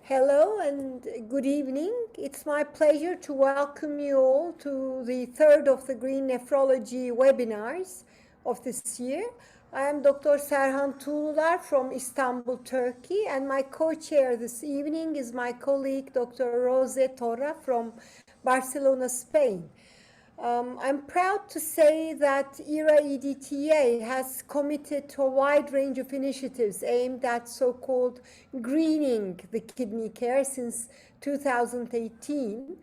Hello and good evening. It's my pleasure to welcome you all to the third of the Green Nephrology webinars of this year. I am Dr. Serhan Tuglular from Istanbul, Turkey, and my co-chair this evening is my colleague Dr. Torra from Barcelona, Spain. I'm proud to say that ERA-EDTA has committed to a wide range of initiatives aimed at so-called greening the kidney care since 2018.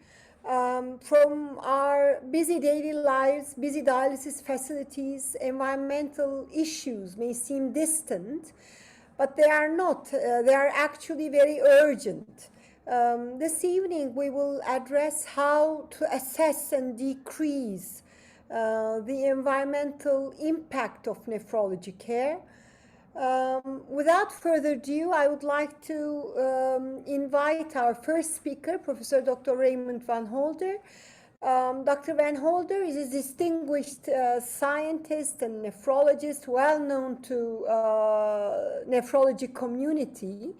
From our busy daily lives, busy dialysis facilities, environmental issues may seem distant, but they are not. They are actually very urgent. This evening, we will address how to assess and decrease the environmental impact of nephrology care. Without further ado, I would like to invite our first speaker, Professor Dr. Raymond Vanholder. Dr. Vanholder is a distinguished scientist and nephrologist, well known to nephrology community.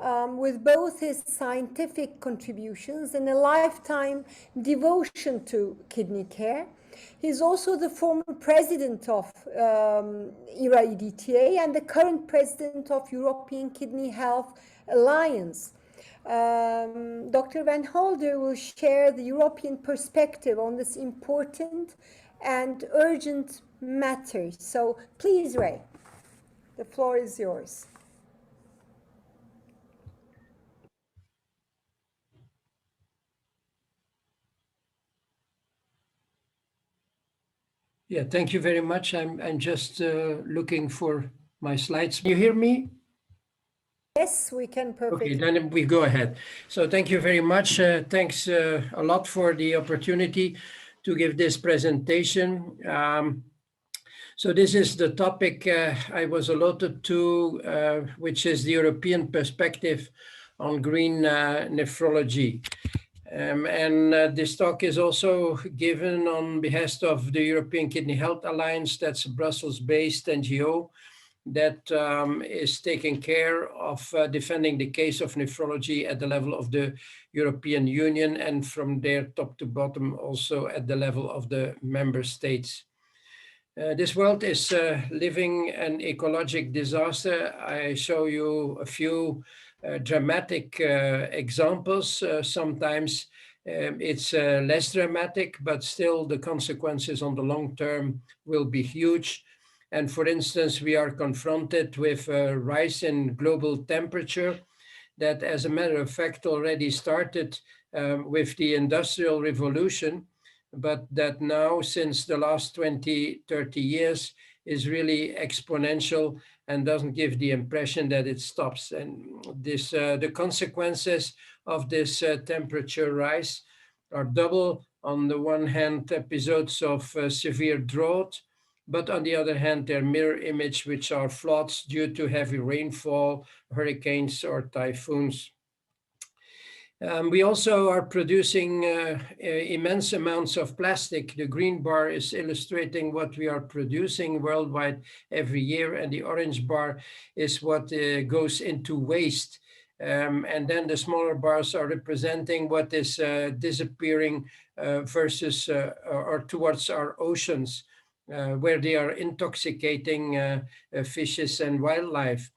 With both his scientific contributions and a lifetime devotion to kidney care. He's also the former president of ERA-EDTA and the current president of European Kidney Health Alliance. Dr. Vanholder will share the European perspective on this important and urgent matter. So please, Ray, the floor is yours. Yeah, thank you very much. I'm just looking for my slides. Can you hear me? Yes, we can perfectly. Okay, then we go ahead. So thank you very much. Thanks a lot for the opportunity to give this presentation. So this is the topic I was allotted to, which is the European perspective on green nephrology. This talk is also given on behalf of the European Kidney Health Alliance. That's a Brussels-based NGO that is taking care of defending the case of nephrology at the level of the European Union, and from there top to bottom also at the level of the member states. This world is living an ecologic disaster. I show you a few dramatic examples. Sometimes it's less dramatic, but still the consequences on the long term will be huge. And for instance, we are confronted with a rise in global temperature that, as a matter of fact, already started with the Industrial Revolution, but that now, since the last 20, 30 years, is really exponential and doesn't give the impression that it stops. And this, the consequences of this temperature rise are double. On the one hand, episodes of severe drought, but on the other hand, their mirror image, which are floods due to heavy rainfall, hurricanes, or typhoons. We also are producing immense amounts of plastic. The green bar is illustrating what we are producing worldwide every year, and the orange bar is what goes into waste. And then the smaller bars are representing what is disappearing versus or towards our oceans, where they are intoxicating fishes and wildlife.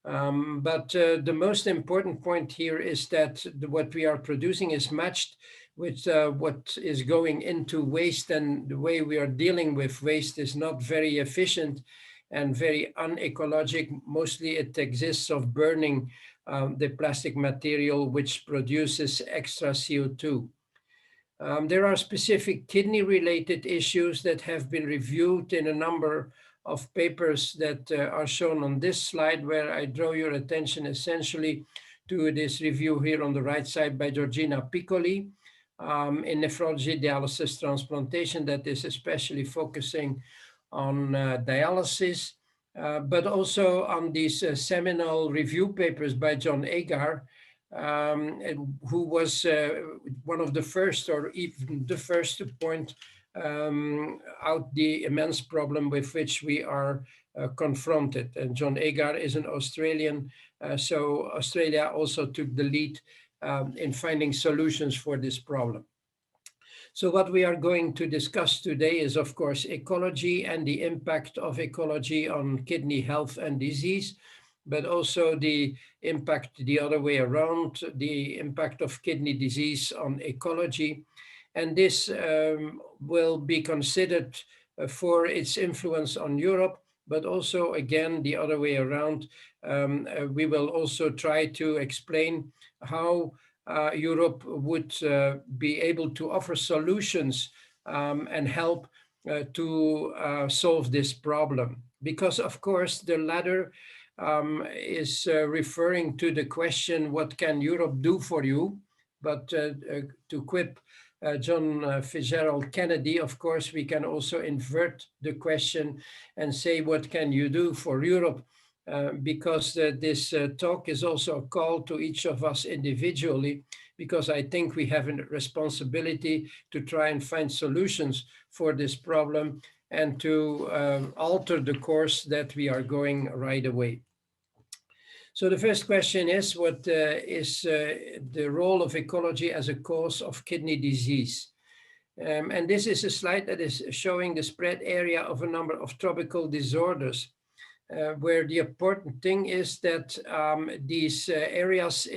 But the most important point here is that what we are producing is matched with what is going into waste, and the way we are dealing with waste is not very efficient and very unecologic. Mostly it exists of burning the plastic material, which produces extra CO2. There are specific kidney-related issues that have been reviewed in a number of papers that are shown on this slide, where I draw your attention essentially to this review here on the right side by Georgina Piccoli in nephrology, dialysis, transplantation, that is especially focusing on dialysis, but also on these seminal review papers by John Agar, who was one of the first, or even the first, to point out the immense problem with which we are confronted. And John Agar is an Australian, so Australia also took the lead in finding solutions for this problem. So what we are going to discuss today is, of course, ecology and the impact of ecology on kidney health and disease, but also the impact the other way around, the impact of kidney disease on ecology. And this will be considered for its influence on Europe, but also, again, the other way around. We will also try to explain how Europe would be able to offer solutions and help to solve this problem. Because, of course, the latter is referring to the question, what can Europe do for you? But to quip John Fitzgerald Kennedy, of course, we can also invert the question and say, what can you do for Europe? Because this talk is also a call to each of us individually, because I think we have a responsibility to try and find solutions for this problem and to alter the course that we are going right away. So the first question is, what is the role of ecology as a cause of kidney disease? And this is a slide that is showing the spread area of a number of tropical disorders, where the important thing is that these areas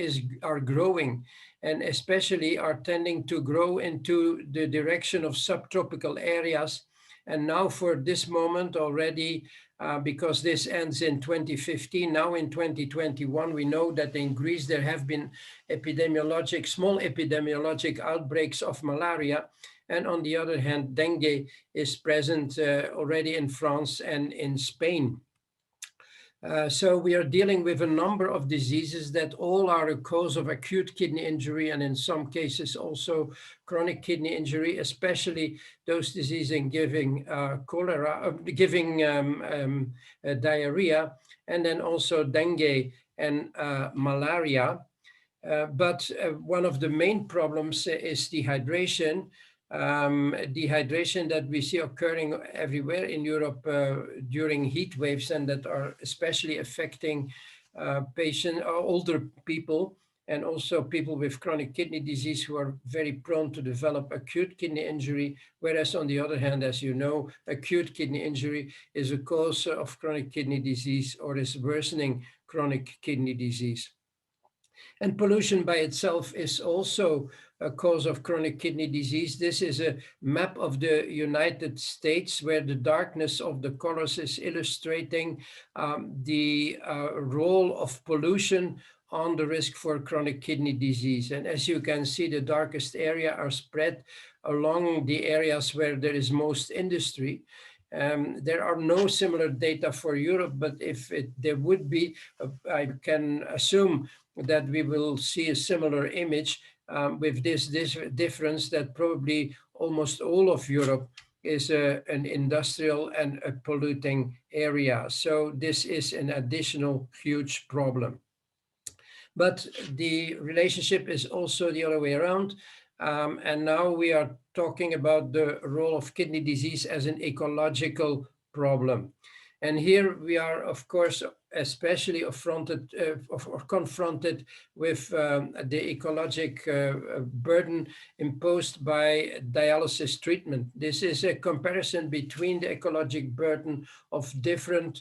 are growing, and especially are tending to grow into the direction of subtropical areas. And now for this moment already, because this ends in 2015, now in 2021, we know that in Greece there have been small epidemiologic outbreaks of malaria. And on the other hand, dengue is present already in France and in Spain. So we are dealing with a number of diseases that all are a cause of acute kidney injury, and in some cases also chronic kidney injury, especially those diseases giving cholera, giving diarrhea, and then also dengue and malaria. But one of the main problems is dehydration. Dehydration that we see occurring everywhere in Europe during heat waves, and that are especially affecting older people, and also people with chronic kidney disease who are very prone to develop acute kidney injury. Whereas on the other hand, as you know, acute kidney injury is a cause of chronic kidney disease, or is worsening chronic kidney disease. And pollution by itself is also a cause of chronic kidney disease. This is a map of the United States, where the darkness of the colors is illustrating the role of pollution on the risk for chronic kidney disease. And as you can see, the darkest area are spread along the areas where there is most industry. There are no similar data for Europe, but if there would be, I can assume that we will see a similar image, with this difference that probably almost all of Europe is an industrial and a polluting area. So this is an additional huge problem. But the relationship is also the other way around. And now we are talking about the role of kidney disease as an ecological problem. And here we are, of course, especially confronted with the ecologic burden imposed by dialysis treatment. This is a comparison between the ecologic burden of different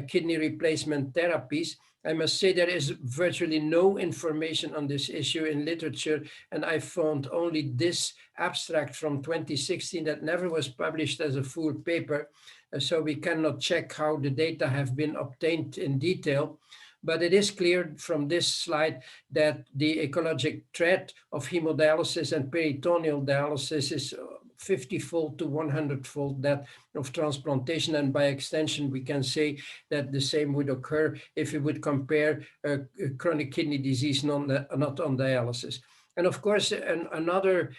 kidney replacement therapies. I must say there is virtually no information on this issue in literature, and I found only this abstract from 2016 that never was published as a full paper, so we cannot check how the data have been obtained in detail. But it is clear from this slide that the ecologic threat of hemodialysis and peritoneal dialysis is 50-fold to 100-fold that of transplantation, and by extension we can say that the same would occur if we would compare chronic kidney disease not on dialysis. And of course, another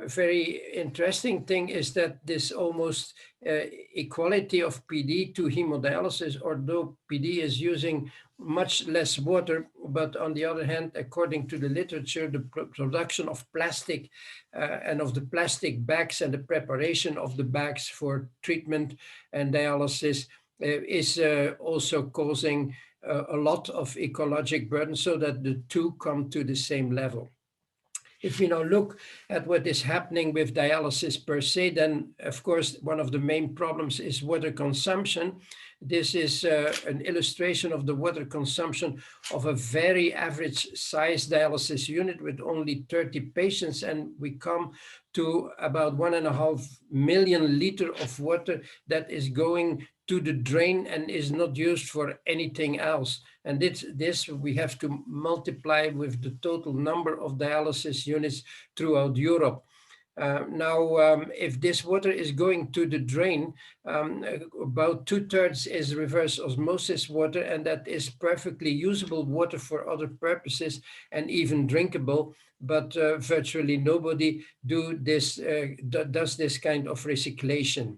very interesting thing is that this almost equality of PD to hemodialysis, although PD is using much less water, but on the other hand, according to the literature, the production of plastic and of the plastic bags and the preparation of the bags for treatment and dialysis is also causing a lot of ecologic burden, so that the two come to the same level. If we now look at what is happening with dialysis per se, then of course one of the main problems is water consumption. This is an illustration of the water consumption of a very average size dialysis unit with only 30 patients, and we come to about 1.5 million liters of water that is going to the drain and is not used for anything else. And this we have to multiply with the total number of dialysis units throughout Europe. If this water is going to the drain, about 2/3 is reverse osmosis water, and that is perfectly usable water for other purposes and even drinkable, but virtually nobody does this kind of recyclation.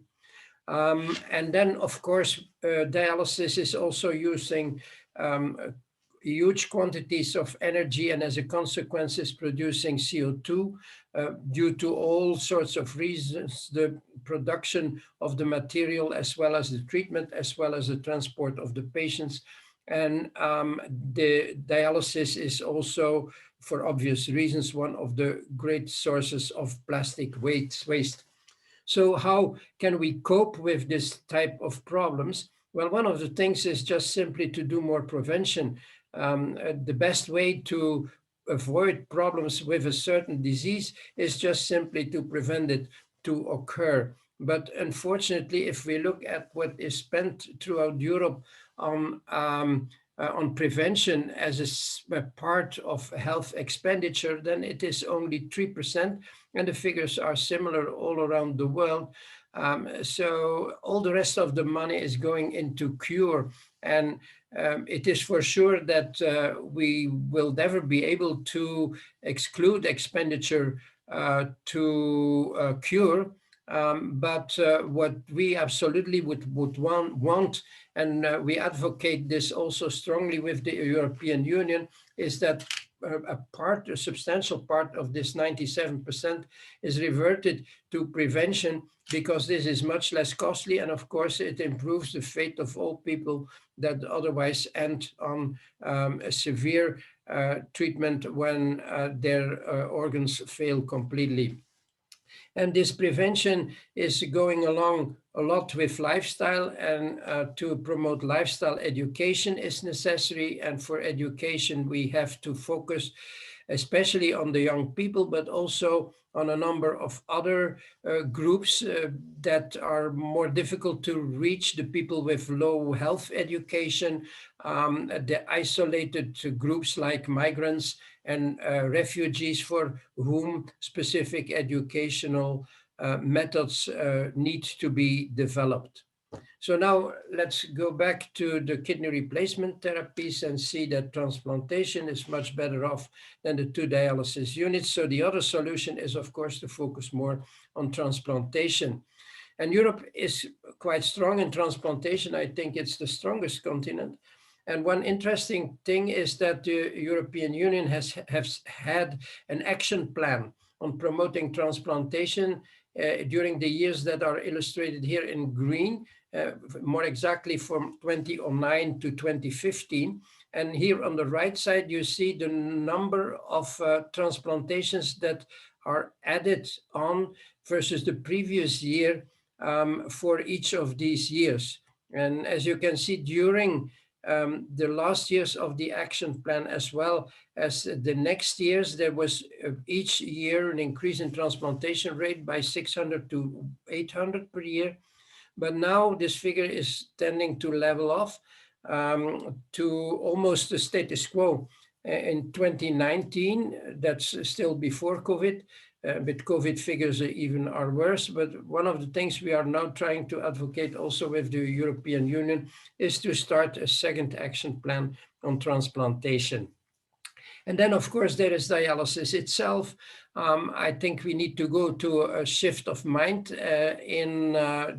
And then, of course, dialysis is also using huge quantities of energy, and as a consequence is producing CO2 due to all sorts of reasons, the production of the material as well as the treatment as well as the transport of the patients. And the dialysis is also, for obvious reasons, one of the great sources of plastic waste. So how can we cope with this type of problems? Well, one of the things is just simply to do more prevention. The best way to avoid problems with a certain disease is just simply to prevent it to occur. But unfortunately, if we look at what is spent throughout Europe on prevention as a part of health expenditure, then it is only 3%, and the figures are similar all around the world. So all the rest of the money is going into cure, and it is for sure that we will never be able to exclude expenditure to cure. But what we absolutely would want, and we advocate this also strongly with the European Union, is that a substantial part of this 97% is reverted to prevention, because this is much less costly, and of course it improves the fate of all people that otherwise end on a severe treatment when their organs fail completely. And this prevention is going along a lot with lifestyle, and to promote lifestyle education is necessary. And for education, we have to focus especially on the young people, but also on a number of other groups that are more difficult to reach, the people with low health education, the isolated groups like migrants and refugees, for whom specific educational methods need to be developed. So now let's go back to the kidney replacement therapies and see that transplantation is much better off than the 2 dialysis units. So the other solution is, of course, to focus more on transplantation. And Europe is quite strong in transplantation. I think it's the strongest continent. And one interesting thing is that the European Union has had an action plan on promoting transplantation during the years that are illustrated here in green, more exactly from 2009 to 2015. And here on the right side, you see the number of transplantations that are added on versus the previous year for each of these years. And as you can see, during the last years of the action plan, as well as the next years, there was each year an increase in transplantation rate by 600 to 800 per year. But now this figure is tending to level off to almost the status quo. In 2019, that's still before COVID, but COVID figures even are worse. But one of the things we are now trying to advocate also with the European Union is to start a second action plan on transplantation. And then, of course, there is dialysis itself. I think we need to go to a shift of mind in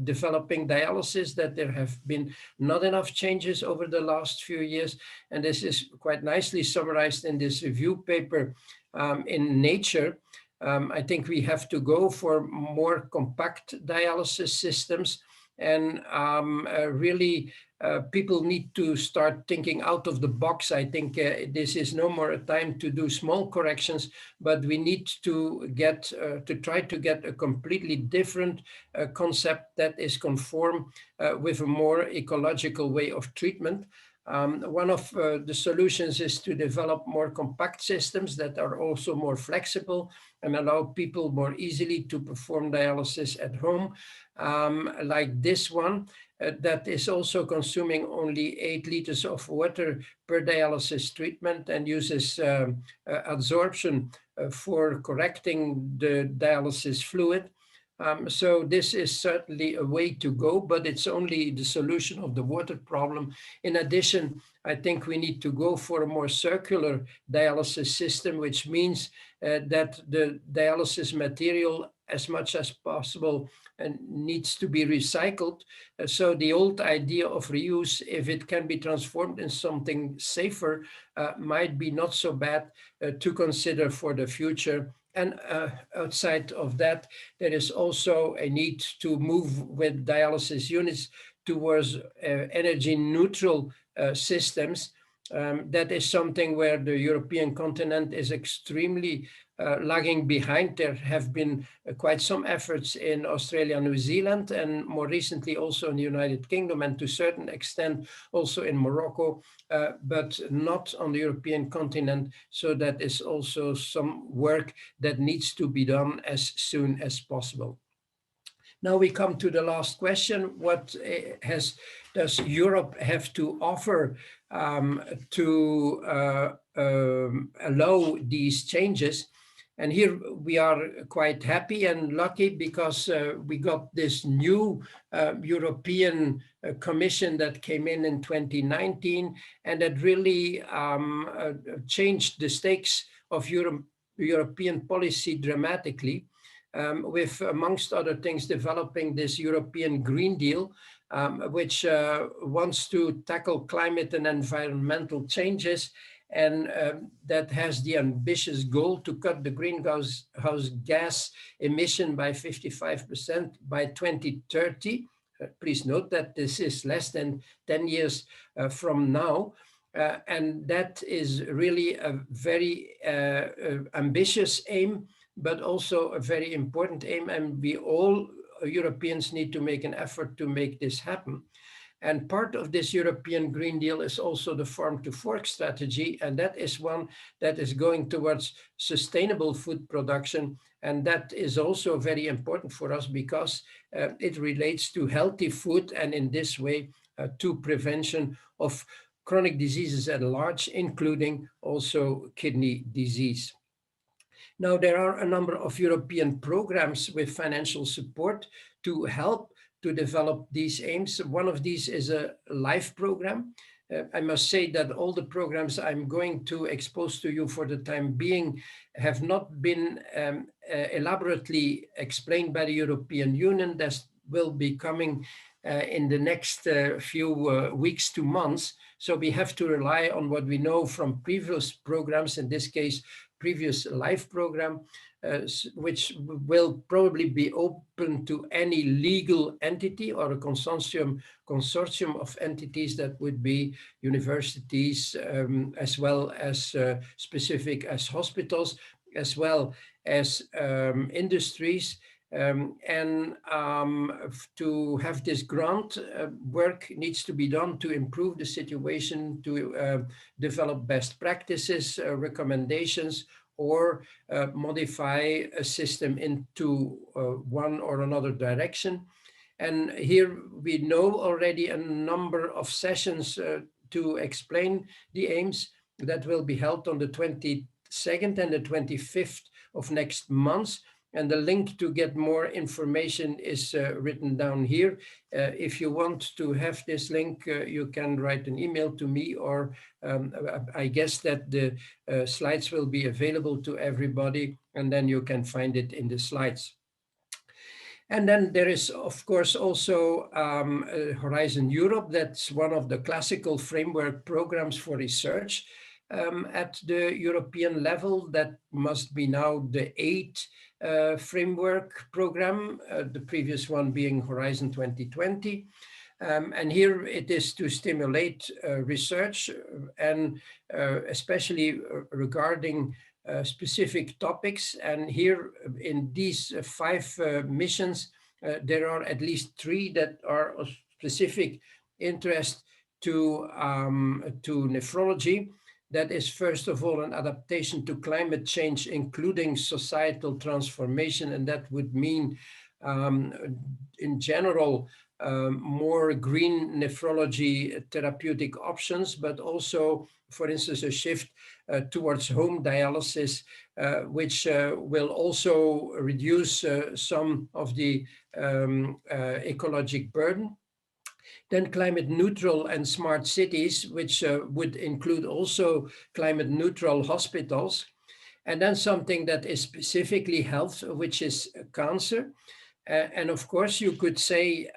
developing dialysis, that there have been not enough changes over the last few years. And this is quite nicely summarized in this review paper in Nature. I think we have to go for more compact dialysis systems, and really people need to start thinking out of the box. I think this is no more a time to do small corrections, but we need to get to try to get a completely different concept that is conform with a more ecological way of treatment. One of the solutions is to develop more compact systems that are also more flexible and allow people more easily to perform dialysis at home, like this one. That is also consuming only 8 liters of water per dialysis treatment and uses adsorption for correcting the dialysis fluid. So this is certainly a way to go, but it's only the solution of the water problem. In addition, I think we need to go for a more circular dialysis system, which means that the dialysis material, as much as possible, needs to be recycled. So the old idea of reuse, if it can be transformed in something safer, might be not so bad to consider for the future. And outside of that, there is also a need to move with dialysis units towards energy neutral systems. That is something where the European continent is extremely lagging behind. There have been quite some efforts in Australia, New Zealand, and more recently also in the United Kingdom, and to a certain extent also in Morocco, but not on the European continent. So that is also some work that needs to be done as soon as possible. Now we come to the last question. What does Europe have to offer to allow these changes? And here we are quite happy and lucky because we got this new European Commission that came in 2019, and that really changed the stakes of European policy dramatically. With, amongst other things, developing this European Green Deal, which wants to tackle climate and environmental changes, and that has the ambitious goal to cut the greenhouse gas emission by 55% by 2030. Please note that this is less than 10 years from now. And that is really a very ambitious aim, but also a very important aim, and we all Europeans need to make an effort to make this happen. And part of this European Green Deal is also the farm to fork strategy, and that is one that is going towards sustainable food production, and that is also very important for us because it relates to healthy food, and in this way to prevention of chronic diseases at large, including also kidney disease. Now, there are a number of European programs with financial support to help to develop these aims. One of these is a LIFE program. I must say that all the programs I'm going to expose to you for the time being have not been elaborately explained by the European Union. That will be coming in the next few weeks to months. So we have to rely on what we know from previous programs, in this case, previous LIFE program, which will probably be open to any legal entity or a consortium of entities that would be universities, as well as specific as hospitals, as well as industries. And to have this grant, work needs to be done to improve the situation, to develop best practices, recommendations, or modify a system into one or another direction. And here we know already a number of sessions to explain the aims that will be held on the 22nd and the 25th of next month. And the link to get more information is written down here. If you want to have this link, you can write an email to me, or I guess that the slides will be available to everybody and then you can find it in the slides. And then there is, of course, also Horizon Europe. That's one of the classical framework programs for research at the European level. That must be now the 8th framework program, the previous one being Horizon 2020. And here it is to stimulate research and especially regarding specific topics. And here in these 5 missions, there are at least 3 that are of specific interest to nephrology. That is, first of all, an adaptation to climate change, including societal transformation. And that would mean, in general, more green nephrology therapeutic options, but also, for instance, a shift towards home dialysis, which will also reduce some of the ecologic burden. Then climate neutral and smart cities, which would include also climate neutral hospitals. And then something that is specifically health, which is cancer. And of course, you could say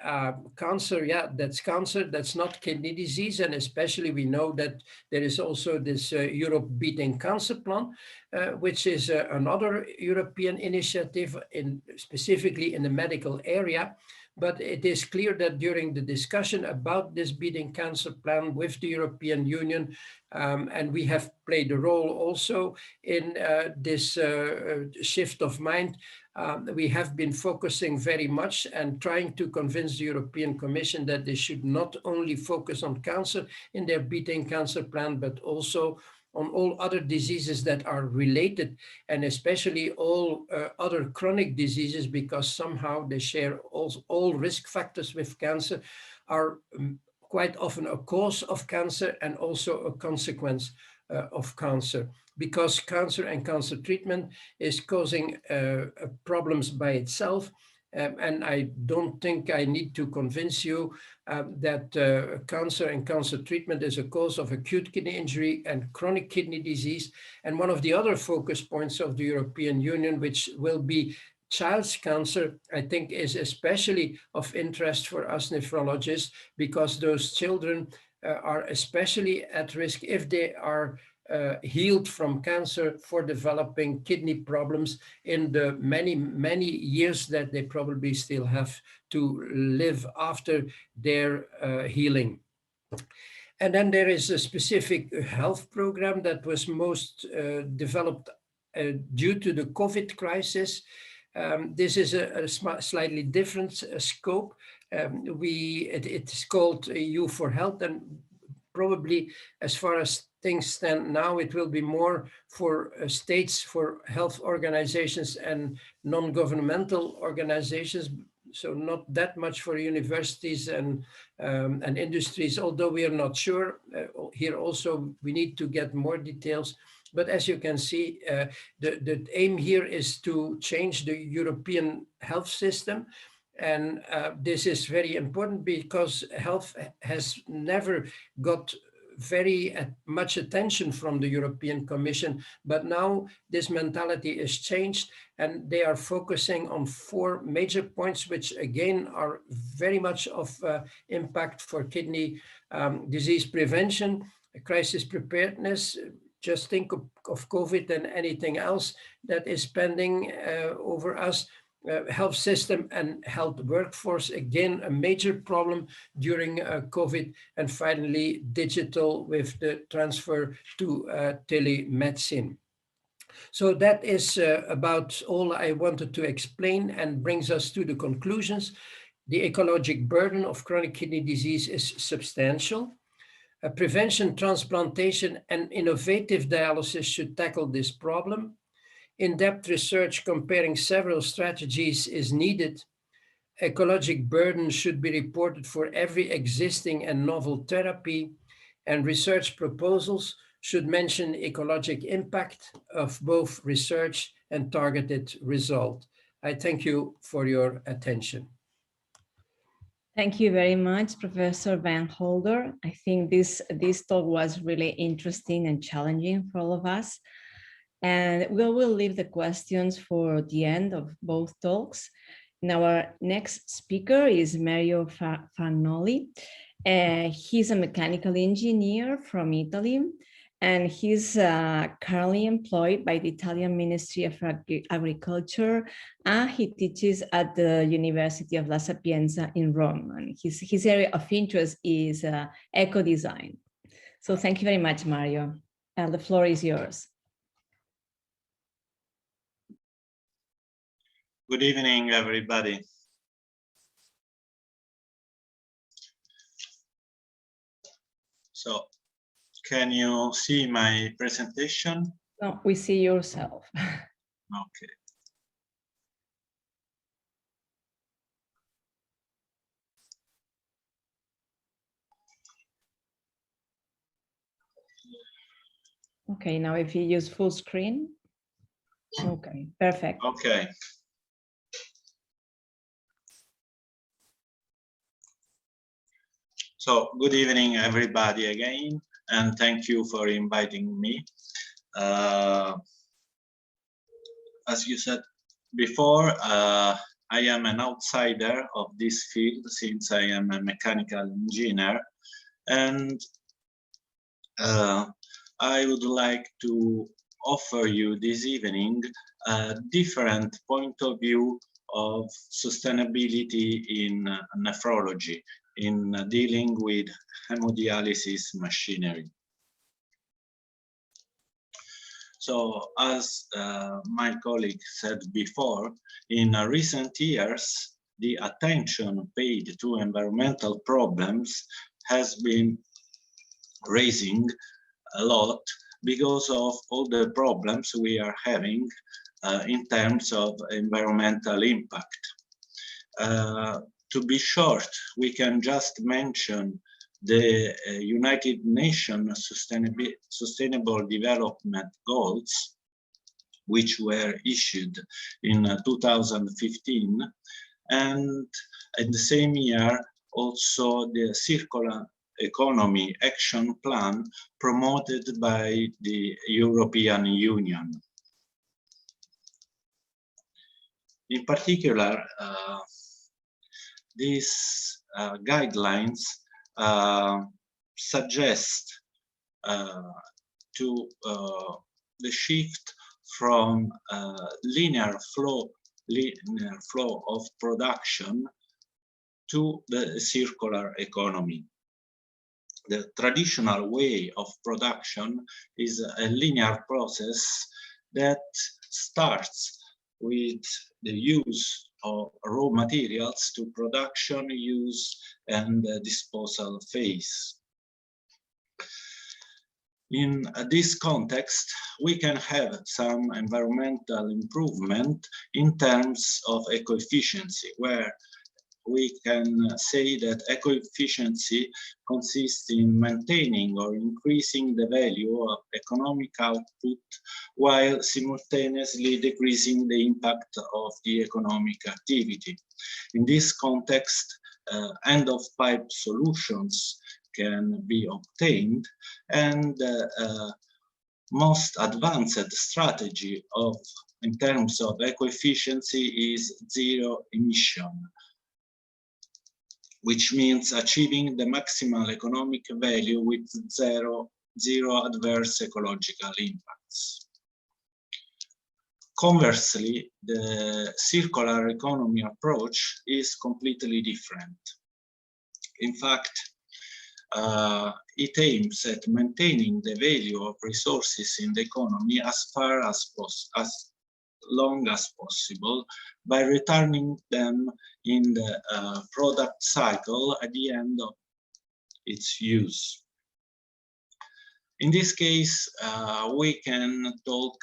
cancer, yeah, that's cancer, that's not kidney disease. And especially we know that there is also this Europe Beating Cancer Plan, which is another European initiative specifically in the medical area. But it is clear that during the discussion about this Beating Cancer Plan with the European Union, and we have played a role also in this shift of mind, we have been focusing very much and trying to convince the European Commission that they should not only focus on cancer in their Beating Cancer Plan, but also on all other diseases that are related, and especially all other chronic diseases, because somehow they share all risk factors with cancer, are quite often a cause of cancer and also a consequence of cancer, because cancer and cancer treatment is causing problems by itself. And I don't think I need to convince you that cancer and cancer treatment is a cause of acute kidney injury and chronic kidney disease. And one of the other focus points of the European Union, which will be child's cancer, I think is especially of interest for us nephrologists, because those children are especially at risk if they are healed from cancer for developing kidney problems in the many years that they probably still have to live after their healing. And then there is a specific health program that was most developed due to the COVID crisis. This is a slightly different scope. It's called EU for Health, and probably as far as things stand now, it will be more for states, for health organizations and non-governmental organizations. So not that much for universities and industries, although we are not sure. Here also, we need to get more details. But as you can see, the aim here is to change the European health system. And this is very important because health has never got very much attention from the European Commission, but now this mentality is changed and they are focusing on 4 major points, which again are very much of impact for kidney disease prevention, crisis preparedness. Just think of COVID and anything else that is pending over us. Health system and health workforce, again, a major problem during COVID, and finally, digital with the transfer to telemedicine. So that is about all I wanted to explain, and brings us to the conclusions. The ecologic burden of chronic kidney disease is substantial. Prevention, transplantation, and innovative dialysis should tackle this problem. In-depth research comparing several strategies is needed. Ecologic burden should be reported for every existing and novel therapy, and research proposals should mention ecologic impact of both research and targeted result. I thank you for your attention. Thank you very much, Professor Vanholder. I think this talk was really interesting and challenging for all of us. And we will leave the questions for the end of both talks. And our next speaker is Mario Fargnoli. He's a mechanical engineer from Italy, and he's currently employed by the Italian Ministry of Agriculture, and he teaches at the University of La Sapienza in Rome. And his area of interest is eco-design. So thank you very much, Mario. The floor is yours. Good evening, everybody. So, can you see my presentation? No, we see yourself. Okay. Okay, now if you use full screen. Okay, perfect. Okay. So, good evening, everybody, again, and thank you for inviting me. As you said before, I am an outsider of this field since I am a mechanical engineer, and I would like to offer you this evening a different point of view of sustainability in nephrology, in dealing with hemodialysis machinery. So, as my colleague said before, in recent years, the attention paid to environmental problems has been raising a lot because of all the problems we are having in terms of environmental impact. To be short, we can just mention the United Nations Sustainable Development Goals, which were issued in 2015, and in the same year also the Circular Economy Action Plan promoted by the European Union. In particular, these guidelines suggest to the shift from linear flow of production to the circular economy. The traditional way of production is a linear process that starts with the use of raw materials to production, use, and disposal phase. In this context, we can have some environmental improvement in terms of eco-efficiency, where we can say that eco-efficiency consists in maintaining or increasing the value of economic output while simultaneously decreasing the impact of the economic activity. In this context, end-of-pipe solutions can be obtained, and most advanced strategy in terms of eco-efficiency is zero emission, which means achieving the maximal economic value with zero adverse ecological impacts. Conversely, the circular economy approach is completely different. In fact, it aims at maintaining the value of resources in the economy as long as possible by returning them in the product cycle at the end of its use. In this case, we can talk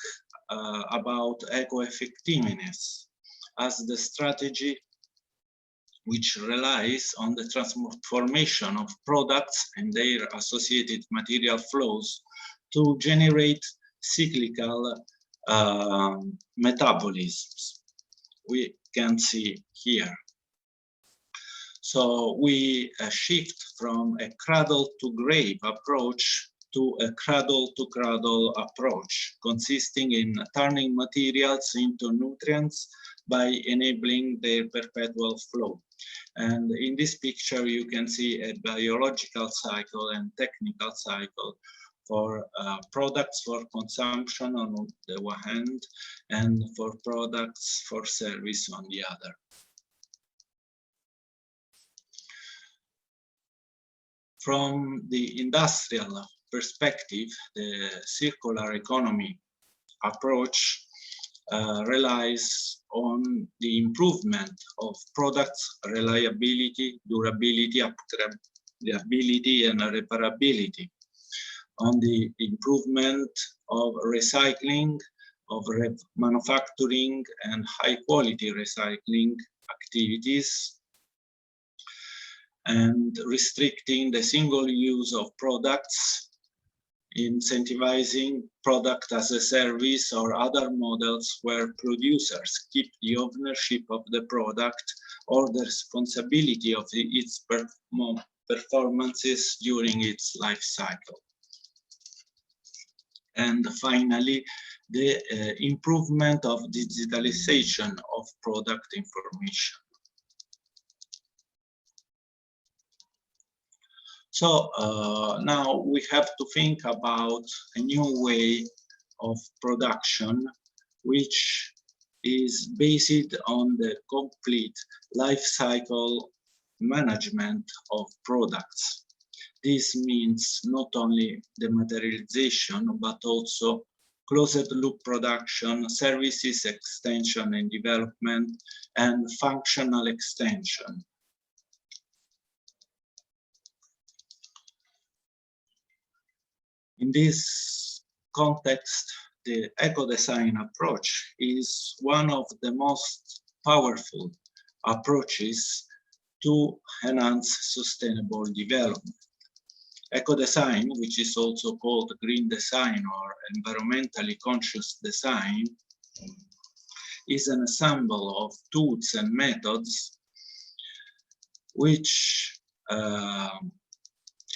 about eco-effectiveness as the strategy which relies on the transformation of products and their associated material flows to generate cyclical metabolisms. We can see here. So we shift from a cradle to grave approach to a cradle-to-cradle approach, consisting in turning materials into nutrients by enabling their perpetual flow. And in this picture, you can see a biological cycle and technical cycle for products for consumption on the one hand, and for products for service on the other. From the industrial perspective, the circular economy approach relies on the improvement of products' reliability, durability, upgradability, and reparability, on the improvement of recycling, of manufacturing and high-quality recycling activities, and restricting the single use of products, incentivizing product as a service or other models where producers keep the ownership of the product or the responsibility of its performances during its life cycle. And finally, the improvement of digitalization of product information. So now we have to think about a new way of production, which is based on the complete life cycle management of products. This means not only the materialization, but also closed loop production, services extension and development, and functional extension. In this context, the eco-design approach is one of the most powerful approaches to enhance sustainable development. Eco-design, which is also called green design or environmentally conscious design, is an ensemble of tools and methods which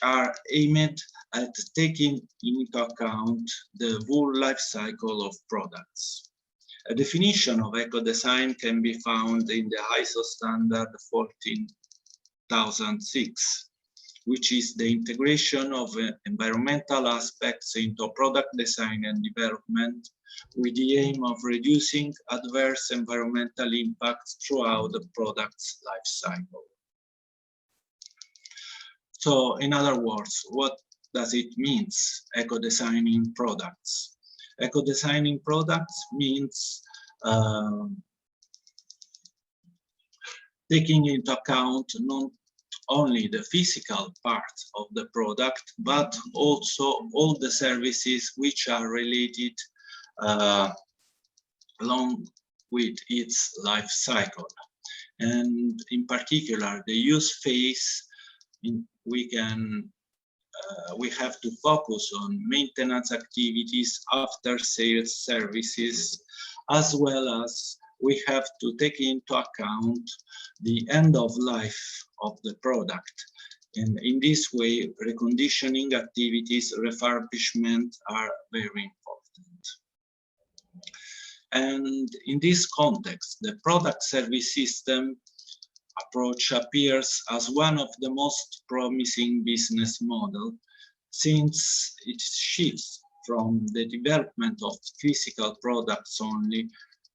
are aimed at taking into account the full life cycle of products. A definition of eco-design can be found in the ISO standard 14006, which is the integration of environmental aspects into product design and development with the aim of reducing adverse environmental impacts throughout the product's life cycle. So, in other words, what does it mean, eco-designing products? Eco-designing products means taking into account not only the physical part of the product, but also all the services which are related along with its life cycle. And in particular, the use phase, we have to focus on maintenance activities, after sales services, as well as we have to take into account the end of life of the product. And in this way, reconditioning activities, refurbishment are very important. And in this context, the product service system approach appears as one of the most promising business models, since it shifts from the development of physical products only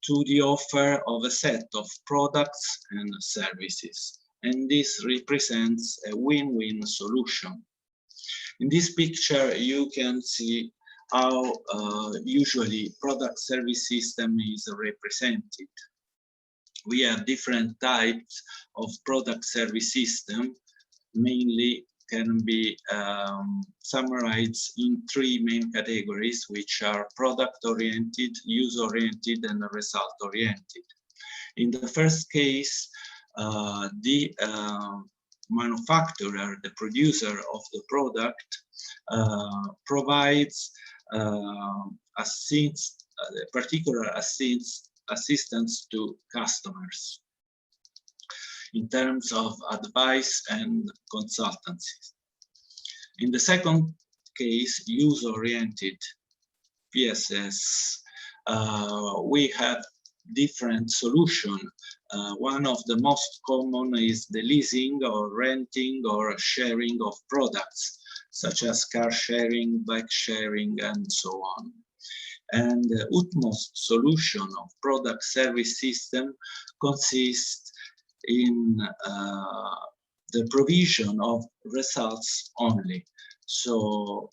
to the offer of a set of products and services. And this represents a win-win solution. In this picture, you can see how usually product service system is represented. We have different types of product service system, mainly can be summarized in three main categories, which are product-oriented, use-oriented, and result-oriented. In the first case, the manufacturer, the producer of the product, provides particular assistance to customers in terms of advice and consultancy. In the second case, use-oriented PSS, we have different solutions. One of the most common is the leasing or renting or sharing of products, such as car sharing, bike sharing, and so on. And the utmost solution of product service system consists in the provision of results only. So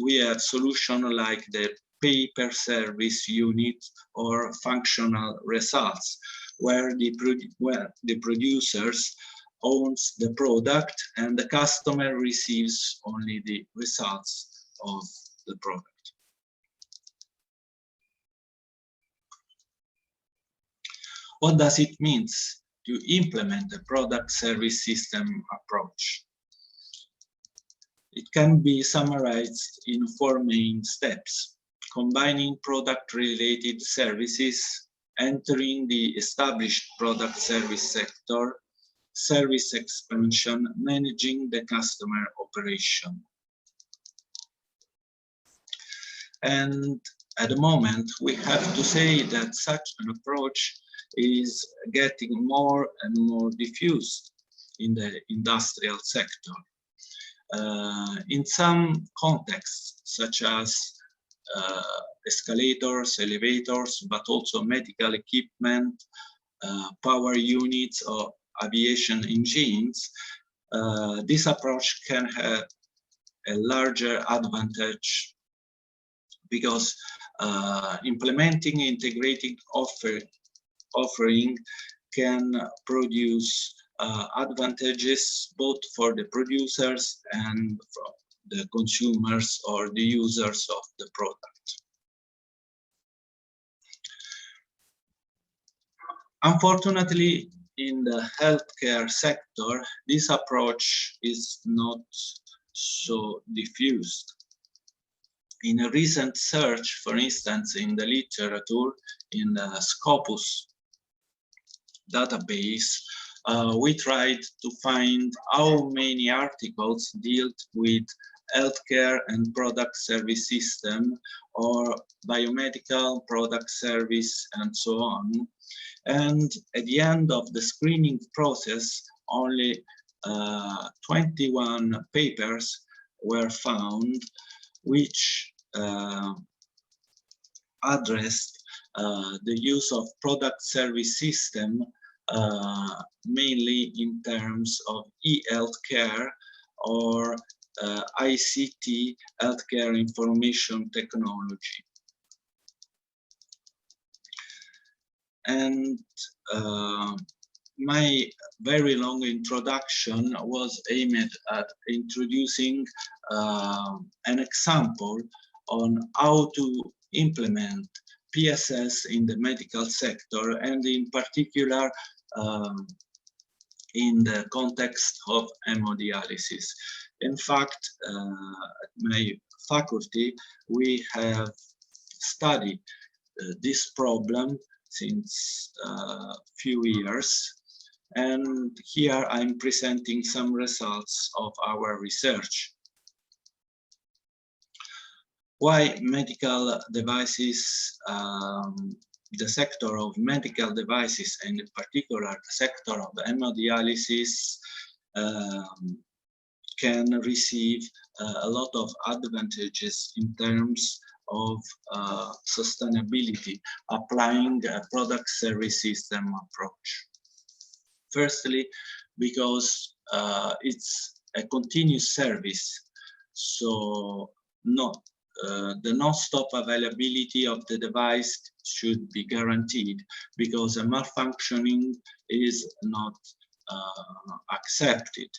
we have solutions like the pay-per-service unit or functional results, where the producers owns the product and the customer receives only the results of the product. What does it mean to implement a product service system approach? It can be summarized in 4 main steps: combining product-related services, entering the established product service sector, service expansion, managing the customer operation. And at the moment, we have to say that such an approach is getting more and more diffused in the industrial sector. In some contexts, such as escalators, elevators, but also medical equipment, power units, or aviation engines, this approach can have a larger advantage because implementing integrated offering can produce advantages both for the producers and for the consumers or the users of the product. Unfortunately, in the healthcare sector, this approach is not so diffused. In a recent search, for instance, in the literature, in the Scopus database, we tried to find how many articles dealt with healthcare and product service system or biomedical product service and so on. And at the end of the screening process, only 21 papers were found which addressed the use of product service system mainly in terms of e-healthcare or ICT, healthcare information technology. And my very long introduction was aimed at introducing an example on how to implement PSS in the medical sector, and in particular in the context of hemodialysis. In fact, at my faculty, we have studied this problem since a few years. And here I'm presenting some results of our research. Why medical devices, the sector of medical devices, and in particular the sector of hemodialysis, can receive a lot of advantages in terms of sustainability, applying a product service system approach. Firstly, because it's a continuous service, so the non-stop availability of the device should be guaranteed, because a malfunctioning is not accepted.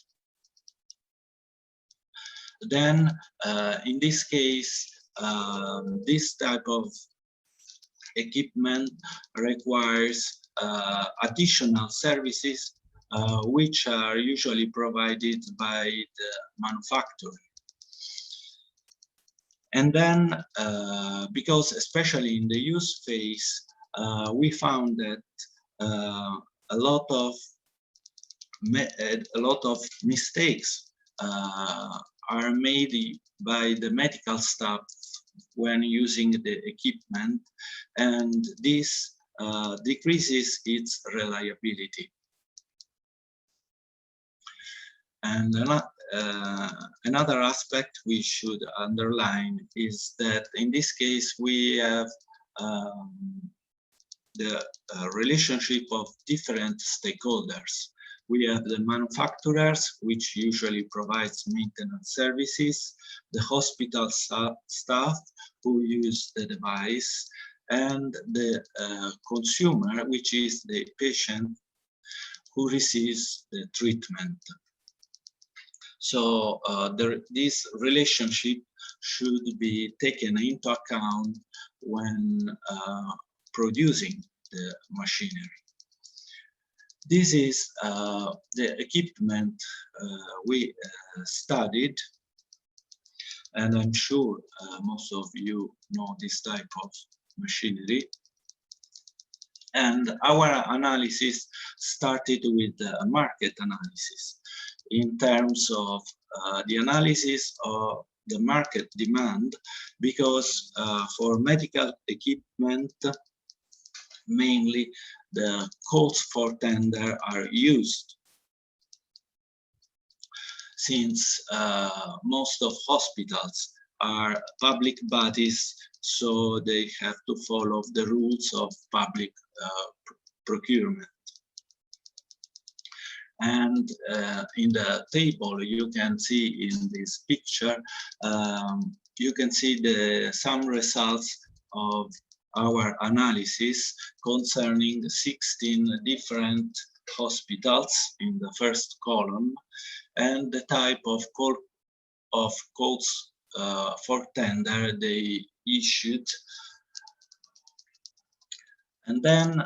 Then, in this case, this type of equipment requires additional services which are usually provided by the manufacturer. And then, because especially in the use phase, we found that a lot of mistakes are made by the medical staff when using the equipment, and this decreases its reliability. And another aspect we should underline is that in this case we have the relationship of different stakeholders. We have the manufacturers, which usually provides maintenance services, the hospital staff who use the device, and the consumer, which is the patient who receives the treatment. So this relationship should be taken into account when producing the machinery. This is the equipment we studied, and I'm sure most of you know this type of machinery. And our analysis started with a market analysis in terms of the analysis of the market demand, because for medical equipment, mainly the calls for tender are used, since most of hospitals are public bodies, so they have to follow the rules of public procurement. And in the table you can see in this picture, you can see some results of our analysis concerning 16 different hospitals in the first column, and the type of calls for tender they issued. And then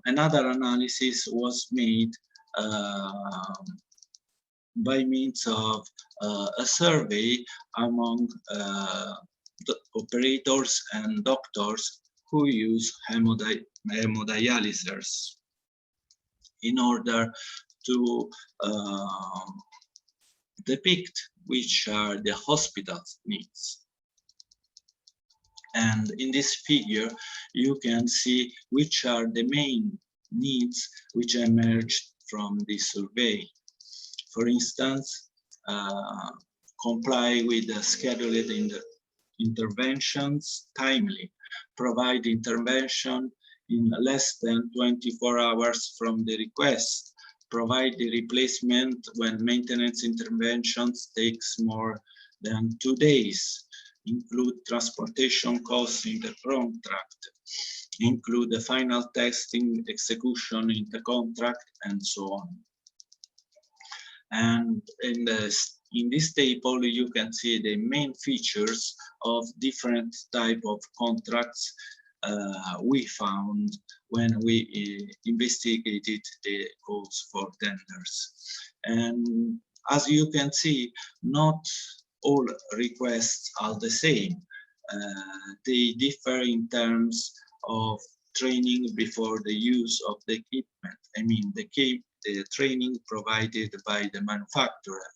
another analysis was made by means of a survey among the operators and doctors who use hemodialyzers in order to depict which are the hospital's needs. And in this figure, you can see which are the main needs which emerged from this survey. For instance, comply with the scheduled interventions timely, provide intervention in less than 24 hours from the request, provide the replacement when maintenance interventions takes more than 2 days, include transportation costs in the contract, include the final testing execution in the contract, and so on. And in this table, you can see the main features of different type of contracts we found when we investigated the calls for tenders. And as you can see, not all requests are the same. They differ in terms of training before the use of the equipment. I mean, the training provided by the manufacturer.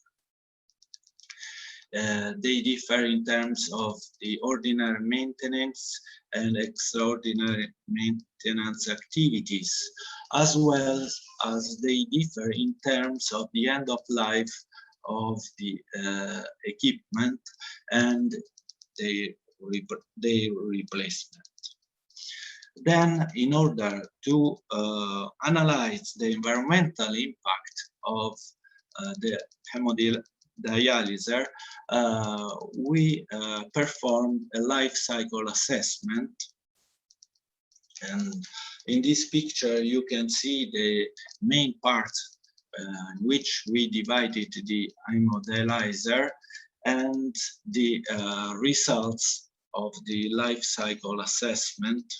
They differ in terms of the ordinary maintenance and extraordinary maintenance activities, as well as they differ in terms of the end of life of the equipment and their replacement. Then, in order to analyze the environmental impact of the hemodialyzer, we performed a life cycle assessment. And in this picture, you can see the main parts in which we divided the hemodialyzer and the results of the life cycle assessment.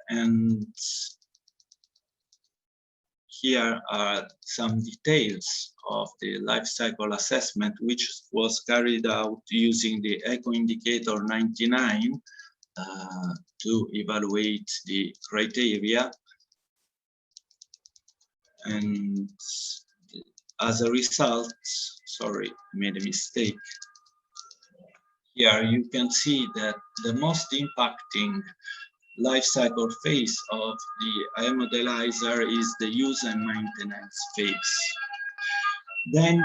And here are some details of the life cycle assessment, which was carried out using the Eco Indicator 99 to evaluate the criteria. And as a result, sorry, made a mistake. Here you can see that the most impacting life cycle phase of the hemodialyzer is the use and maintenance phase. Then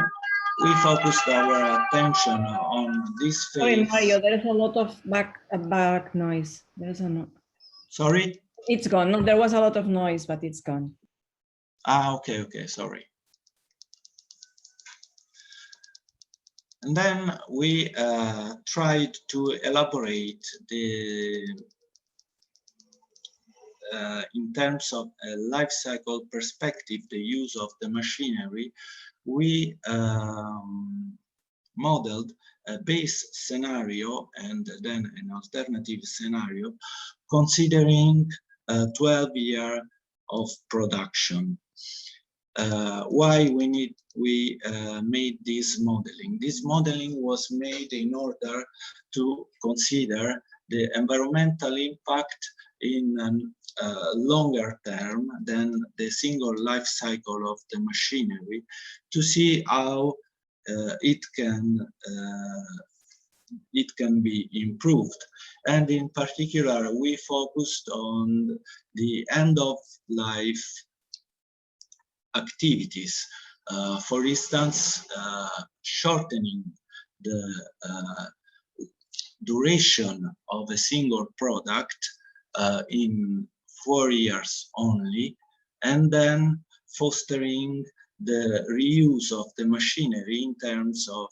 we focused our attention on this phase. Sorry, Mario, there is a lot of back noise. There's a no. Sorry? It's gone. No, there was a lot of noise, but it's gone. Ah, okay, sorry. And then we tried to elaborate in terms of a life cycle perspective, the use of the machinery. We modeled a base scenario and then an alternative scenario, considering 12 years of production. Why we made this modeling? This modeling was made in order to consider the environmental impact in a longer term than the single life cycle of the machinery, to see how it can be improved. And in particular, we focused on the end of life activities. For instance, shortening the duration of a single product in 4 years only, and then fostering the reuse of the machinery in terms of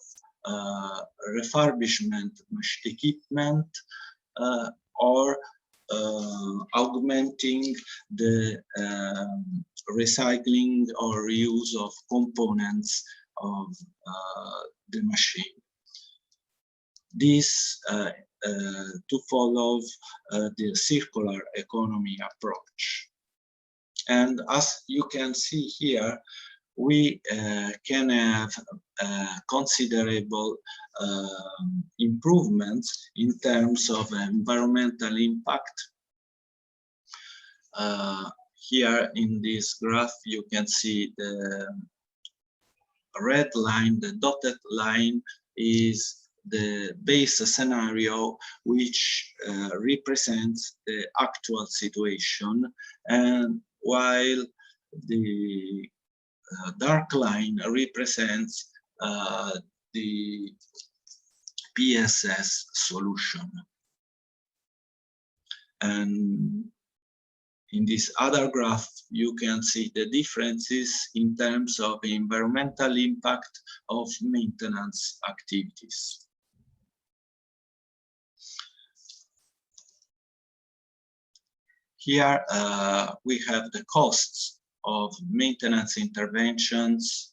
refurbishment equipment or augmenting the recycling or reuse of components of the machine. This to follow the circular economy approach. And as you can see here, we can have considerable improvements in terms of environmental impact. Here in this graph, you can see the red line, the dotted line is the base scenario, which represents the actual situation, and while the dark line represents the PSS solution. And in this other graph, you can see the differences in terms of the environmental impact of maintenance activities. Here we have the costs of maintenance interventions,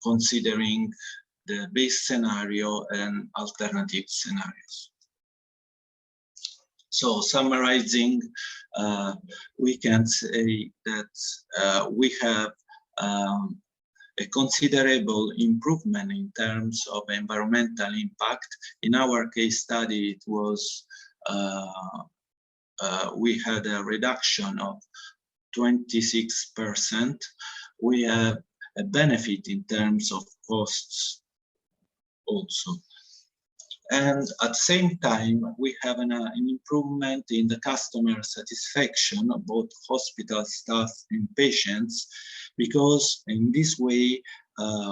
considering the base scenario and alternative scenarios. So summarizing, we can say that we have a considerable improvement in terms of environmental impact. In our case study, it was we had a reduction of 26%. We have a benefit in terms of costs also. And at the same time, we have an improvement in the customer satisfaction of both hospital staff and patients, because in this way,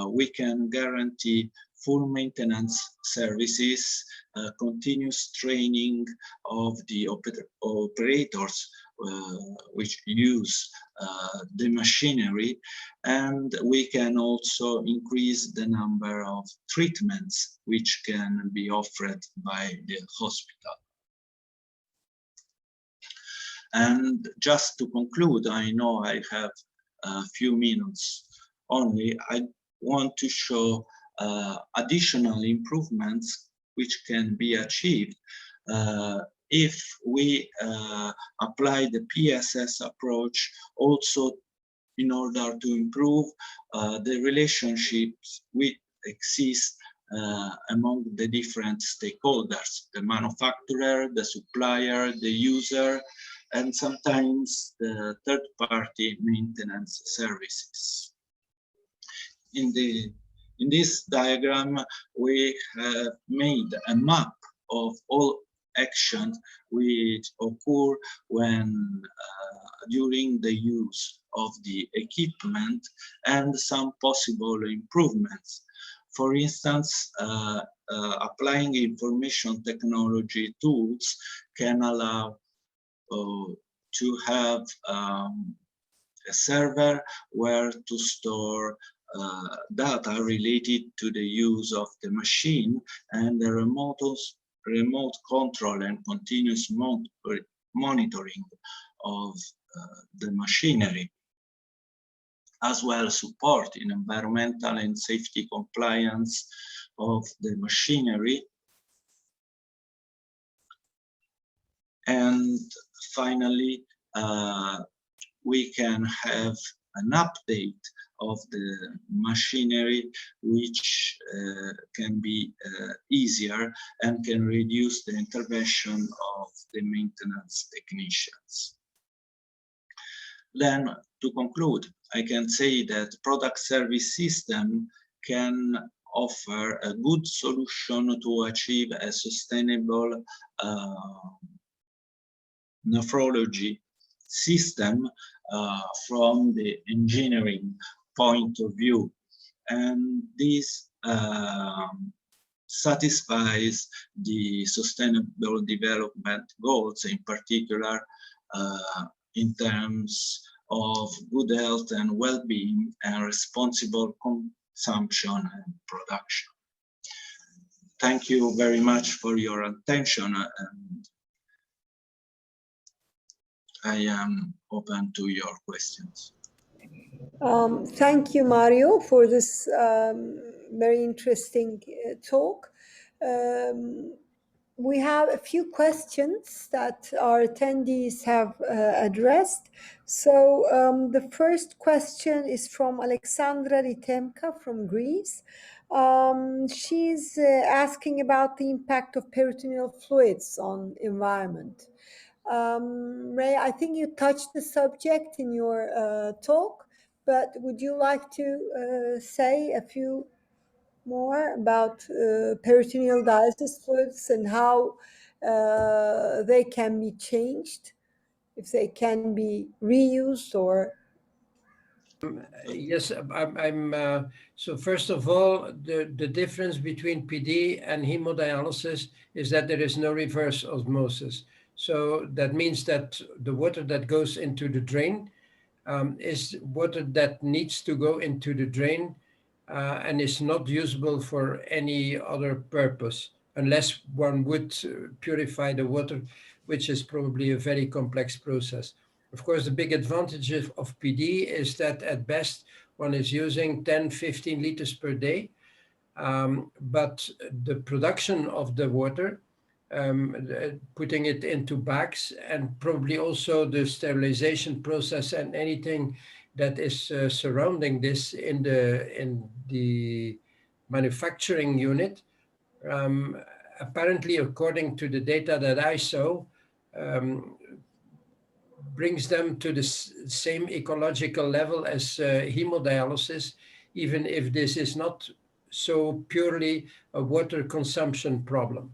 we can guarantee full maintenance services, continuous training of the operators which use the machinery, and we can also increase the number of treatments which can be offered by the hospital. And just to conclude, I know I have a few minutes only, I want to show additional improvements which can be achieved if we apply the PSS approach also in order to improve the relationships which exist among the different stakeholders, the manufacturer, the supplier, the user, and sometimes the third-party maintenance services. in this diagram, we have made a map of all actions which occur when during the use of the equipment and some possible improvements. For instance, applying information technology tools can allow to have a server where to store data related to the use of the machine, and the remote control and continuous monitoring of the machinery, as well as support in environmental and safety compliance of the machinery. And finally, we can have an update of the machinery, which can be easier and can reduce the intervention of the maintenance technicians. Then, to conclude, I can say that product service system can offer a good solution to achieve a sustainable nephrology system from the engineering point of view, and this satisfies the sustainable development goals, in particular in terms of good health and well-being and responsible consumption and production. Thank you very much for your attention, and I am open to your questions. Thank you, Mario, for this very interesting talk. We have a few questions that our attendees have addressed. So the first question is from Alexandra Ritemka from Greece. She's asking about the impact of peritoneal fluids on environment. Ray, I think you touched the subject in your talk, but would you like to say a few more about peritoneal dialysis fluids and how they can be changed, if they can be reused or? Yes, so first of all, the difference between PD and hemodialysis is that there is no reverse osmosis. So that means that the water that goes into the drain is water that needs to go into the drain and is not usable for any other purpose, unless one would purify the water, which is probably a very complex process. Of course, the big advantage of PD is that at best one is using 10, 15 liters per day, but the production of the water, putting it into bags, and probably also the sterilization process and anything that is surrounding this in the manufacturing unit, apparently, according to the data that I saw, brings them to the same ecological level as hemodialysis, even if this is not so purely a water consumption problem.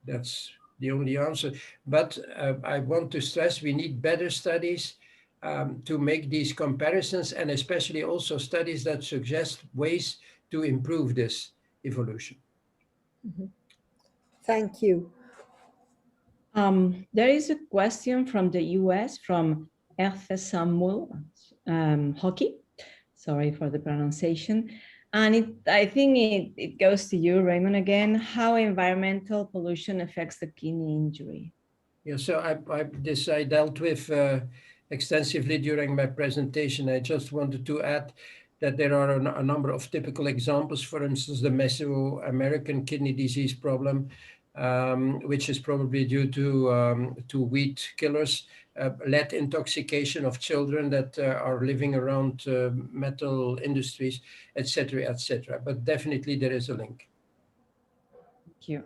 That's the only answer. But I want to stress we need better studies to make these comparisons, and especially also studies that suggest ways to improve this evolution. Mm-hmm. Thank you. There is a question from the US from Samuel Hockey. Sorry for the pronunciation. And I think it goes to you, Raymond, again, how environmental pollution affects the kidney injury. Yeah, so I dealt with extensively during my presentation. I just wanted to add that there are a number of typical examples. For instance, the Mesoamerican kidney disease problem, which is probably due to weed killers, lead intoxication of children that are living around metal industries, etc., etc. But definitely there is a link. Thank you.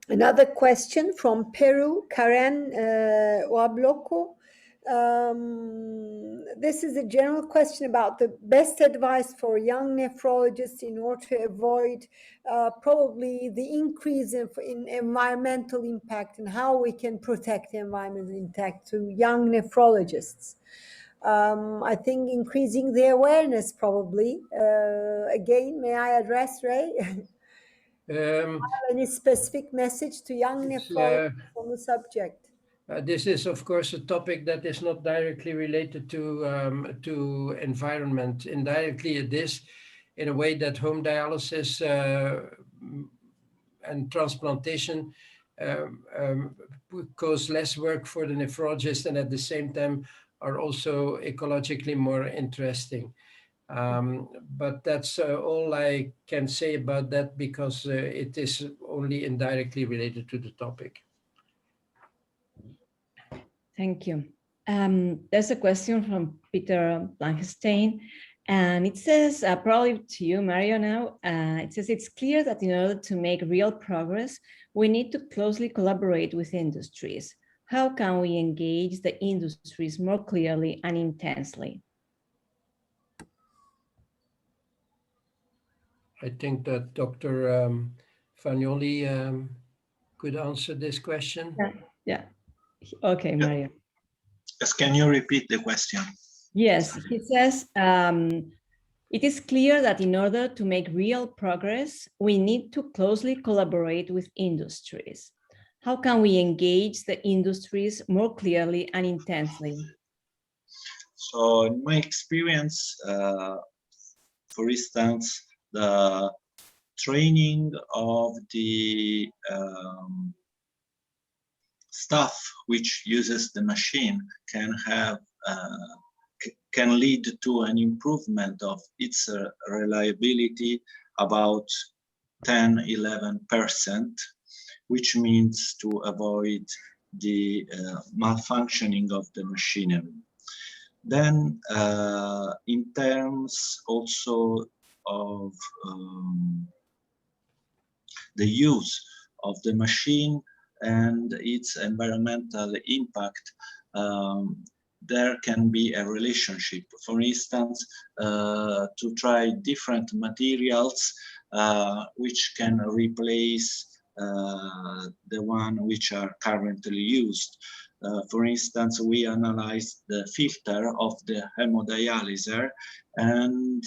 Another question from Peru, Karen Oabloko. This is a general question about the best advice for young nephrologists in order to avoid probably the increase in environmental impact and how we can protect the environmental impact to young nephrologists. I think increasing the awareness probably. Again, may I address, Ray? Any specific message to young nephrologists on the subject? This is, of course, a topic that is not directly related to environment. Indirectly, it is, in a way that home dialysis and transplantation cause less work for the nephrologist, and at the same time are also ecologically more interesting. But that's all I can say about that, because it is only indirectly related to the topic. Thank you. There's a question from Peter Blankenstein, and it says, probably to you, Mario, now, it says, it's clear that in order to make real progress, we need to closely collaborate with industries. How can we engage the industries more clearly and intensely? I think that Dr. Vanholder could answer this question. Yeah. Okay, Mario. Yes, can you repeat the question? Yes, he says, it is clear that in order to make real progress, we need to closely collaborate with industries. How can we engage the industries more clearly and intensely? So in my experience, for instance, the training of the staff which uses the machine can have can lead to an improvement of its reliability about 10–11%, which means to avoid the malfunctioning of the machinery. Then in terms also of the use of the machine and its environmental impact, there can be a relationship. For instance, to try different materials which can replace the one which are currently used. For instance, we analyzed the filter of the hemodialyzer, and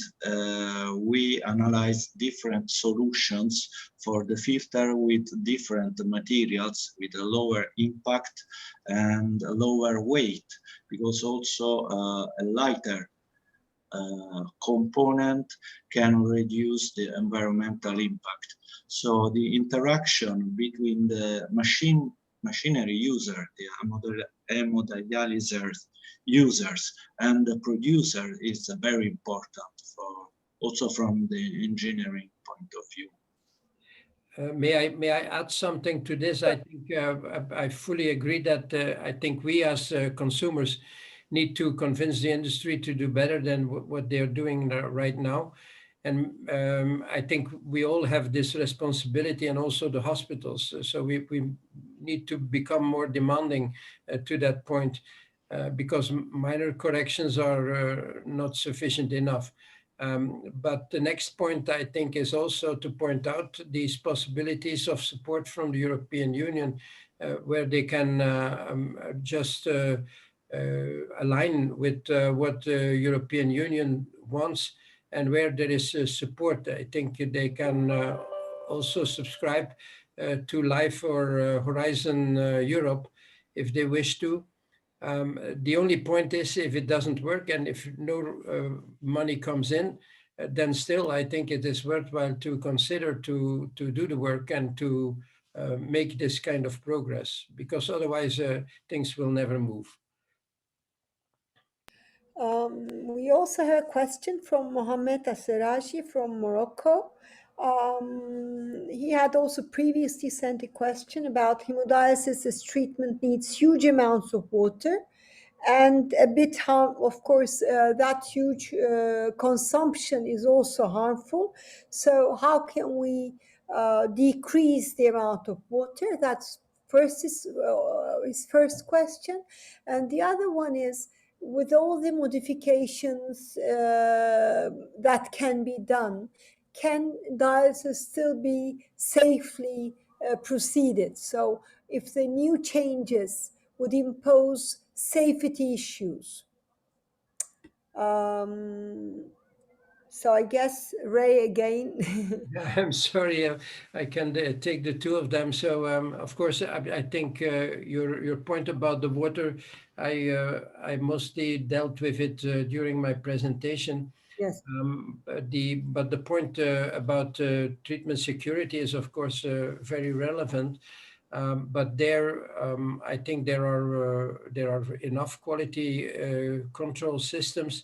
we analyzed different solutions for the filter with different materials with a lower impact and a lower weight, because also a lighter component can reduce the environmental impact. So the interaction between the machinery user, the hemodialyzer users, and the producer is very important, for also from the engineering point of view. May I add something to this? I think I fully agree that I think we as consumers need to convince the industry to do better than what they're doing right now. And I think we all have this responsibility, and also the hospitals. So we need to become more demanding to that point, because minor corrections are not sufficient enough. But the next point, I think, is also to point out these possibilities of support from the European Union, where they can just align with what the European Union wants, and where there is support. I think they can also subscribe to Life or Horizon Europe if they wish to. The only point is, if it doesn't work and if no money comes in, then still I think it is worthwhile to consider to do the work and to make this kind of progress, because otherwise things will never move. We also have a question from Mohamed Asseraji from Morocco. He had also previously sent a question about hemodialysis treatment needs huge amounts of water, and a bit of course, that huge consumption is also harmful. So how can we decrease the amount of water? That's First is his first question, and the other one is, with all the modifications that can be done, can dialysis still be safely proceeded? So if the new changes would impose safety issues. So I guess Ray again. I'm sorry, I can take the two of them. So, of course, I think your point about the water, I mostly dealt with it during my presentation. Yes. But the point about treatment security is, of course, very relevant. But there, I think there are enough quality control systems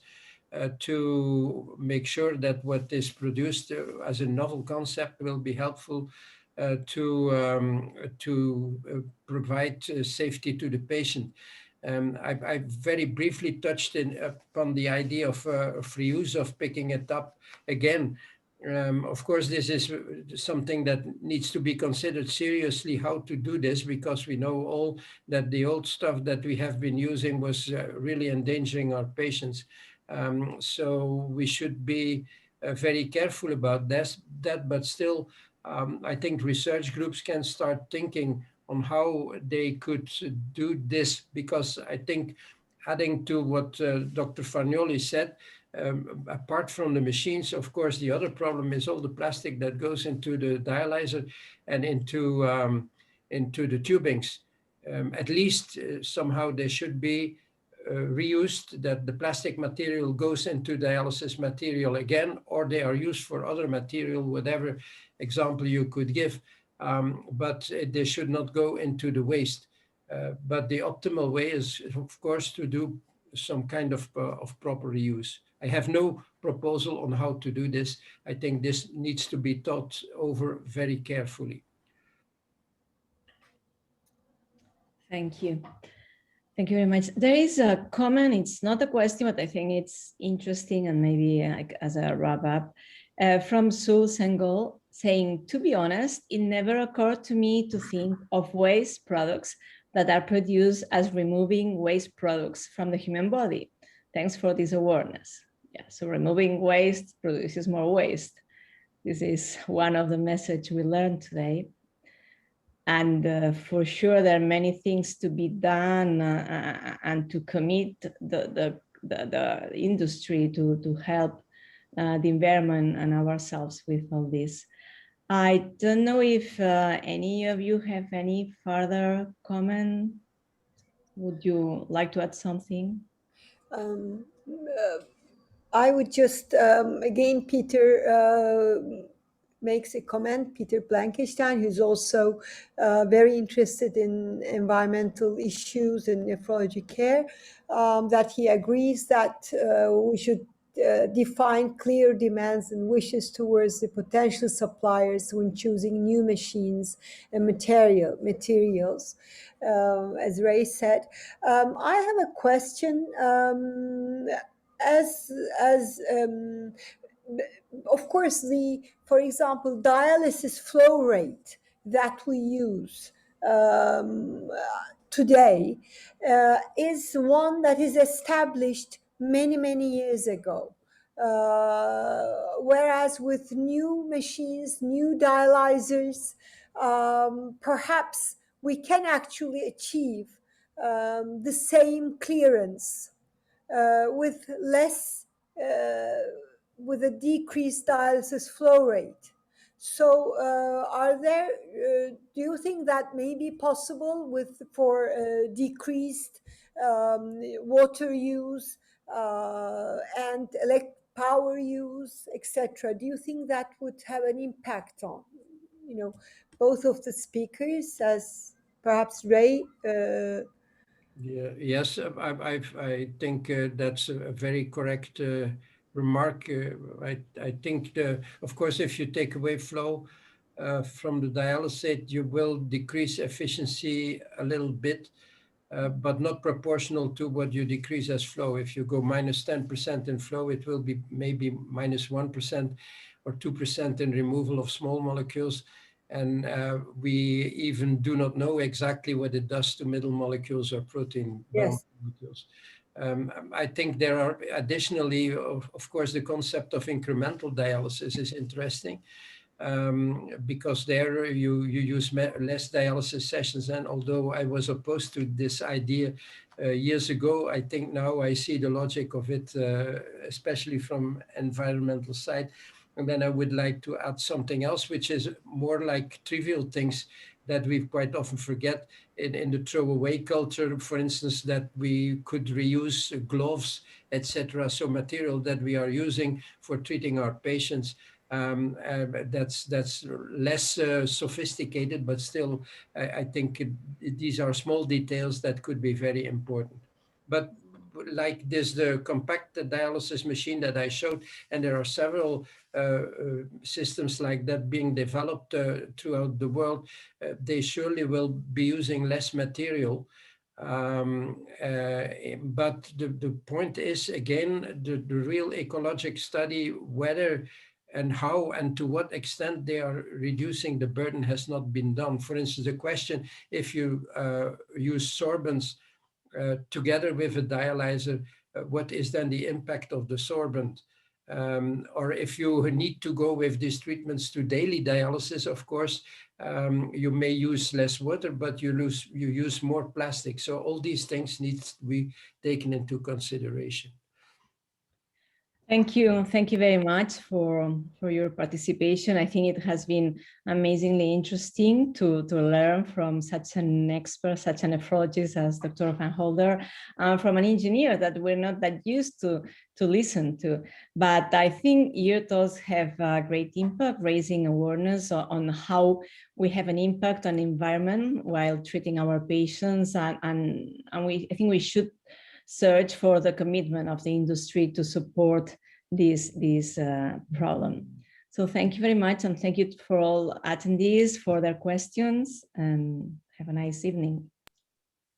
to make sure that what is produced as a novel concept will be helpful to provide safety to the patient. I very briefly touched upon the idea of reuse, of picking it up again. Of course, this is something that needs to be considered seriously, how to do this, because we know all that the old stuff that we have been using was really endangering our patients. So we should be very careful about that, but still, I think research groups can start thinking on how they could do this, because I think, adding to what Dr. Fargnoli said, apart from the machines, of course, the other problem is all the plastic that goes into the dialyzer and into the tubings. At least somehow they should be reused, that the plastic material goes into dialysis material again, or they are used for other material, whatever example you could give, but they should not go into the waste. But the optimal way is, of course, to do some kind of proper reuse. I have no proposal on how to do this. I think this needs to be thought over very carefully. Thank you. Thank you very much. There is a comment, it's not a question, but I think it's interesting, and maybe as a wrap up, from Sue Sengol, saying, to be honest, it never occurred to me to think of waste products that are produced as removing waste products from the human body. Thanks for this awareness. Yeah, so removing waste produces more waste. This is one of the messages we learned today. And for sure, there are many things to be done and to commit the industry to help the environment and ourselves with all this. I don't know if any of you have any further comment. Would you like to add something? I would just, again, Peter makes a comment, Peter Blankenstein, who's also very interested in environmental issues and nephrology care, that he agrees that we should define clear demands and wishes towards the potential suppliers when choosing new machines and materials. As Ray said, I have a question. As of course, for example, dialysis flow rate that we use today is one that is established many years ago. Whereas with new machines, new dialyzers, perhaps we can actually achieve the same clearance with less, with a decreased dialysis flow rate. So, do you think that may be possible for decreased water use and power use, etc.? Do you think that would have an impact on, both of the speakers, as perhaps Ray? Yes, I think that's a very correct remark. I think, of course, if you take away flow from the dialysate, you will decrease efficiency a little bit, but not proportional to what you decrease as flow. If you go minus 10% in flow, it will be maybe minus 1% or 2% in removal of small molecules. And we even do not know exactly what it does to middle molecules or protein-bound Yes. molecules. I think there are additionally, of course, the concept of incremental dialysis is interesting. Because there you use less dialysis sessions. And although I was opposed to this idea years ago, I think now I see the logic of it, especially from environmental side. And then I would like to add something else, which is more like trivial things that we quite often forget in the throwaway culture, for instance, that we could reuse gloves, etc. So material that we are using for treating our patients. That's less sophisticated, but still, I think these are small details that could be very important. But like this, the compact dialysis machine that I showed, and there are several systems like that being developed throughout the world, they surely will be using less material. But the point is, again, the real ecologic study, whether and how and to what extent they are reducing the burden has not been done. For instance, the question, if you use sorbents together with a dialyzer, what is then the impact of the sorbent? Or if you need to go with these treatments to daily dialysis, of course, you may use less water, but you use more plastic. So all these things need to be taken into consideration. Thank you very much for your participation. I think it has been amazingly interesting to learn from such an expert, such a nephrologist as Dr. Vanholder, from an engineer that we're not that used to listen to. But I think your talks have a great impact, raising awareness on how we have an impact on the environment while treating our patients, and I think we should search for the commitment of the industry to support this problem. So thank you very much, and thank you for all attendees for their questions, and have a nice evening.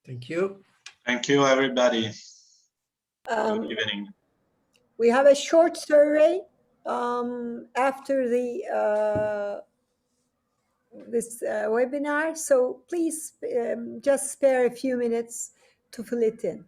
Thank you. Thank you, everybody. Good evening. We have a short survey after this webinar, so please just spare a few minutes to fill it in.